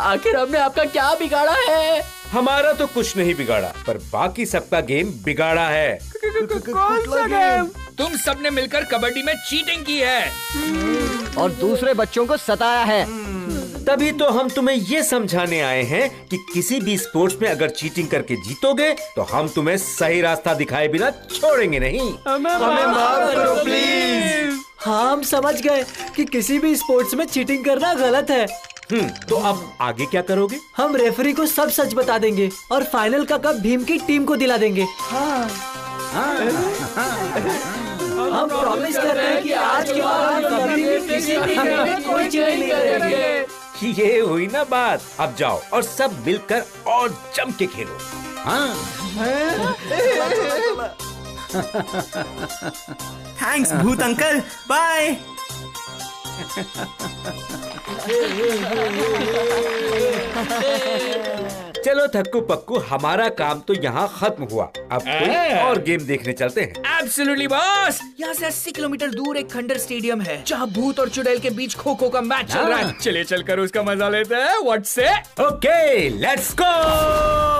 आखिर हमने आपका क्या बिगाड़ा है? हमारा तो कुछ नहीं बिगाड़ा, पर बाकी सबका गेम बिगाड़ा है। कौन सा गेम? तुम सबने मिलकर कबड्डी में चीटिंग की है और दूसरे बच्चों को सताया है। तभी तो हम तुम्हें ये समझाने आए हैं कि किसी भी स्पोर्ट्स में अगर चीटिंग करके जीतोगे तो हम तुम्हें सही रास्ता दिखाए बिना छोड़ेंगे नहीं। हमें माफ करो प्लीज। हाँ, हम समझ गए कि किसी भी स्पोर्ट्स में चीटिंग करना गलत है। तो अब आगे क्या करोगे? हम रेफरी को सब सच बता देंगे और फाइनल का कप भीम की टीम को दिला देंगे। हम प्रॉमिस कर रहे हैं कि आज के बाद हम कभी भी किसी भी गेम में कोई चीटिंग नहीं करेंगे। ये हुई ना बात। अब जाओ और सब मिलकर और जम के खेलो। हाँ। थैंक्स भूत अंकल, बाय। चलो थक्कू पक्कू, हमारा काम तो यहाँ खत्म हुआ। अब कोई और गेम देखने चलते हैं। Absolutely boss. यहाँ से 80 किलोमीटर दूर एक खंडर स्टेडियम है जहाँ भूत और चुड़ैल के बीच खो खो का मैच चल रहा है। चलिए चलकर उसका मजा लेते हैं। व्हाट से? Okay, let's go.